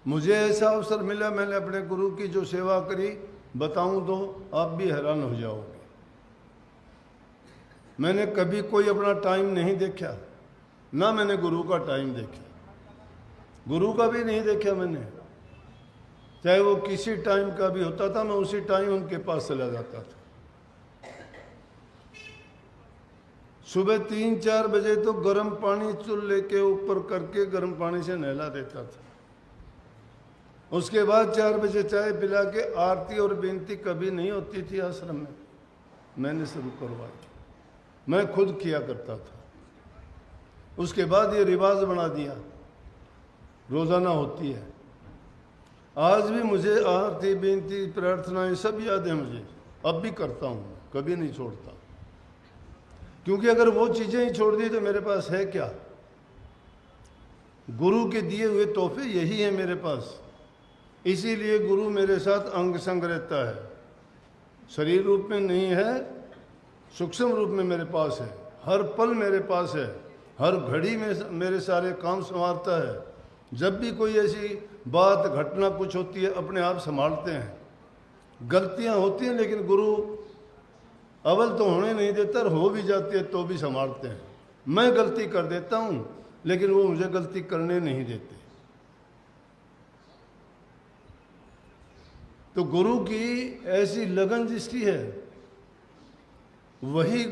मुझे ऐसा अवसर मिला, मैंने अपने गुरु की जो सेवा करी, बताऊं तो आप भी हैरान हो जाओगे। मैंने कभी कोई अपना टाइम नहीं देखा, ना मैंने गुरु का टाइम देखा, गुरु का भी नहीं देखा मैंने। चाहे वो किसी टाइम का भी होता था, मैं उसी टाइम उनके पास चला जाता था। सुबह 3-4 बजे तो गर्म पानी चूल्हे के ऊपर करके गर्म पानी से नहला देता था। उसके बाद 4 बजे चाय पिला के आरती और बेनती कभी नहीं होती थी आश्रम में, मैंने शुरू करवाई, मैं खुद किया करता था। उसके बाद ये रिवाज बना दिया, रोजाना होती है। आज भी मुझे आरती बेनती प्रार्थनाएं सब याद है मुझे, अब भी करता हूँ, कभी नहीं छोड़ता। क्योंकि अगर वो चीजें ही छोड़ दी तो मेरे पास है क्या? गुरु के दिए हुए तोहफे यही है मेरे पास। इसीलिए गुरु मेरे साथ अंग संग रहता है, शरीर रूप में नहीं है, सूक्ष्म रूप में मेरे पास है, हर पल मेरे पास है, हर घड़ी में मेरे सारे काम संवारता है। जब भी कोई ऐसी बात घटना कुछ होती है, अपने आप संभालते हैं। गलतियां होती हैं लेकिन गुरु अव्वल तो होने नहीं देता, और हो भी जाती है तो भी संभालते हैं। मैं गलती कर देता हूं लेकिन वो मुझे गलती करने नहीं देते। तो गुरु की ऐसी लगन जिसकी है वही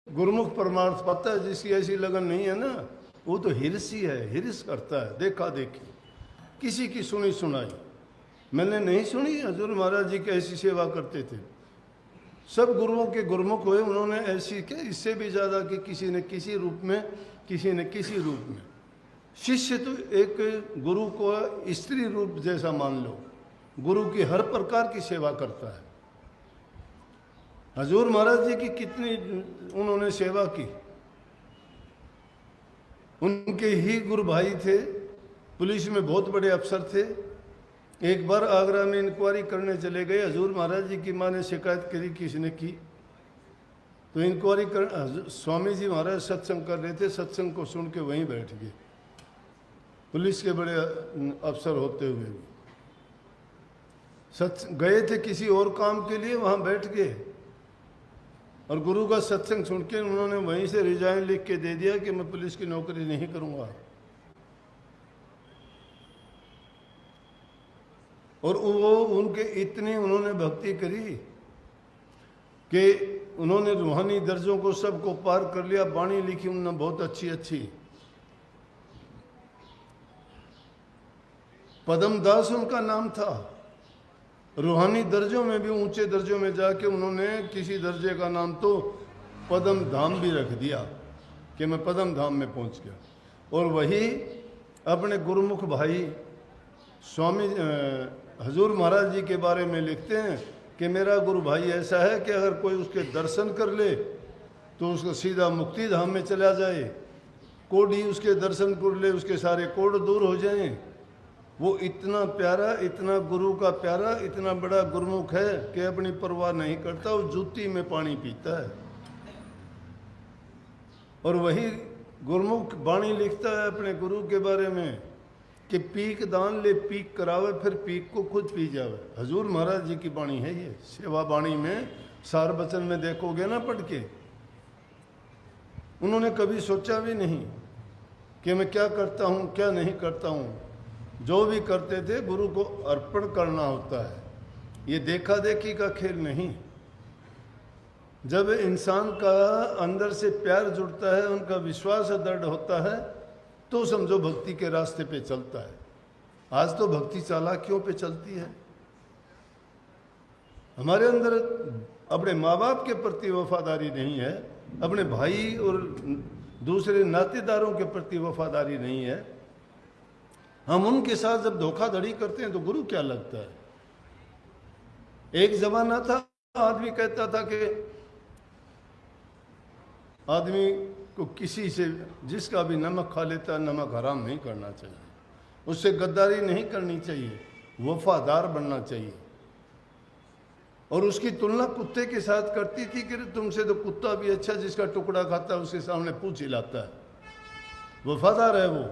गुरुमुख परमार्थ पाता है। जिसकी ऐसी लगन नहीं है ना, वो तो हिरसी है, हिरस करता है, देखा देखी, किसी की सुनी सुनाई। मैंने नहीं सुनी, हजूर महाराज जी की ऐसी सेवा करते थे। सब गुरुओं के गुरुमुख हुए, उन्होंने ऐसी के इससे भी ज़्यादा कि किसी ने किसी रूप में, किसी ने किसी रूप में। शिष्य तो एक गुरु को स्त्री रूप जैसा मान लो, गुरु की हर प्रकार की सेवा करता है। हजूर महाराज जी की कितनी उन्होंने सेवा की। उनके ही गुरु भाई थे, पुलिस में बहुत बड़े अफसर थे। एक बार आगरा में इंक्वायरी करने चले गए, हजूर महाराज जी की माँ ने शिकायत करी किसी ने की, तो इंक्वायरी कर स्वामी जी महाराज सत्संग कर रहे थे, सत्संग को सुन के वहीं बैठ गए, पुलिस के बड़े अफसर होते हुए भी। गए थे किसी और काम के लिए, वहां बैठ गए और गुरु का सत्संग सुन के उन्होंने वहीं से रिजाइन लिख के दे दिया कि मैं पुलिस की नौकरी नहीं करूंगा। और वो उनके इतनी उन्होंने भक्ति करी कि उन्होंने रूहानी दर्जों को सबको पार कर लिया। बाणी लिखी उन्होंने बहुत अच्छी अच्छी। पदम दास उनका नाम था। रूहानी दर्जों में भी ऊंचे दर्जों में जाके उन्होंने किसी दर्जे का नाम तो पदम धाम भी रख दिया कि मैं पदम धाम में पहुंच गया। और वही अपने गुरुमुख भाई स्वामी हजूर महाराज जी के बारे में लिखते हैं कि मेरा गुरु भाई ऐसा है कि अगर कोई उसके दर्शन कर ले तो उसको सीधा मुक्ति धाम में चला जाए। कोडी उसके दर्शन कर ले, उसके सारे कोड दूर हो जाएं। वो इतना प्यारा, इतना गुरु का प्यारा, इतना बड़ा गुरुमुख है कि अपनी परवाह नहीं करता, वो जूती में पानी पीता है। और वही गुरुमुख बाणी लिखता है अपने गुरु के बारे में कि पीक दान ले पीक करावे, फिर पीक को खुद पी जावे। हजूर महाराज जी की बाणी है ये। सेवा बाणी में सार वचन में देखोगे ना पढ़ के, उन्होंने कभी सोचा भी नहीं कि मैं क्या करता हूँ क्या नहीं करता हूँ। जो भी करते थे गुरु को अर्पण करना होता है, ये देखा देखी का खेल नहीं। जब इंसान का अंदर से प्यार जुड़ता है, उनका विश्वास दृढ़ होता है, तो समझो भक्ति के रास्ते पे चलता है। आज तो भक्ति चालाकियों पे चलती है। हमारे अंदर अपने माँ बाप के प्रति वफादारी नहीं है, अपने भाई और दूसरे नातेदारों के प्रति वफादारी नहीं है। हम उनके साथ जब धोखाधड़ी करते हैं तो गुरु क्या लगता है। एक जमाना था, आदमी कहता था कि आदमी को किसी से जिसका भी नमक खा लेता है, नमक हराम नहीं करना चाहिए, उससे गद्दारी नहीं करनी चाहिए, वफादार बनना चाहिए। और उसकी तुलना कुत्ते के साथ करती थी कि तुमसे तो कुत्ता भी अच्छा, जिसका टुकड़ा खाता है उसके सामने पूंछ हिलाता है, वफादार है वो।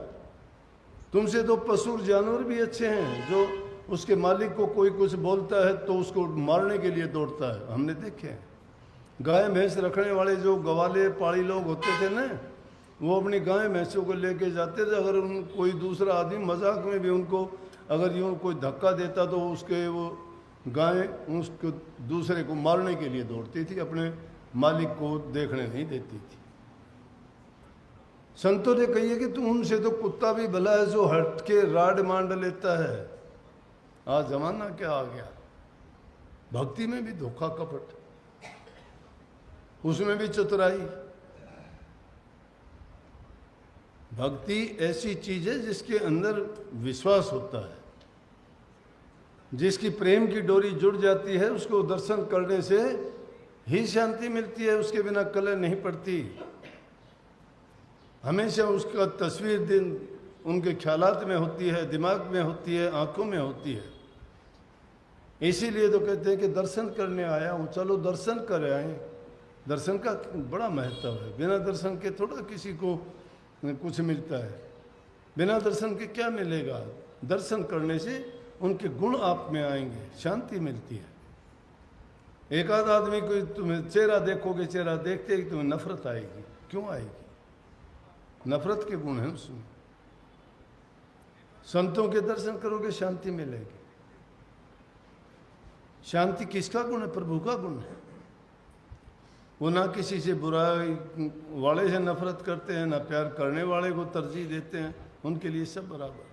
तुमसे तो पशु जानवर भी अच्छे हैं, जो उसके मालिक को कोई कुछ बोलता है तो उसको मारने के लिए दौड़ता है, हमने देखे हैं। गाय भैंस रखने वाले जो गवाले पाड़ी लोग होते थे ना, वो अपनी गाय भैंसों को लेके जाते थे। अगर उन कोई दूसरा आदमी मजाक में भी उनको अगर यूँ कोई धक्का देता तो उसके वो गाय उसको दूसरे को मारने के लिए दौड़ती थी, अपने मालिक को देखने नहीं देती थी। संतों ने कही है कि तुम उनसे तो कुत्ता भी भला है जो हट के राड मांड लेता है। आज जमाना क्या आ गया, भक्ति में भी धोखा कपट, उसमें भी चतुराई। भक्ति ऐसी चीज है जिसके अंदर विश्वास होता है, जिसकी प्रेम की डोरी जुड़ जाती है, उसको दर्शन करने से ही शांति मिलती है, उसके बिना कलह नहीं पड़ती। हमेशा उसका तस्वीर दिन उनके ख्यालात में होती है, दिमाग में होती है, आंखों में होती है। इसीलिए तो कहते हैं कि दर्शन करने आया हूँ, चलो दर्शन कर आए। दर्शन का बड़ा महत्व है, बिना दर्शन के थोड़ा किसी को कुछ मिलता है। बिना दर्शन के क्या मिलेगा? दर्शन करने से उनके गुण आप में आएंगे, शांति मिलती है। एक आध आदमी को तुम्हें चेहरा देखोगे, चेहरा देखते ही तुम्हें नफरत आएगी। क्यों आएगी? नफरत के गुण हैं उसमें। संतों के दर्शन करोगे, शांति मिलेगी। शांति किसका गुण है? प्रभु का गुण है। वो ना किसी से बुराई वाले से नफरत करते हैं, ना प्यार करने वाले को तरजीह देते हैं, उनके लिए सब बराबर।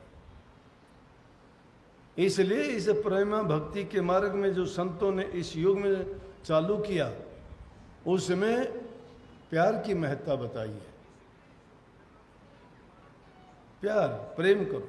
इसलिए इस प्रेमा भक्ति के मार्ग में जो संतों ने इस युग में चालू किया, उसमें प्यार की महत्ता बताई है। प्यार, प्रेम करो।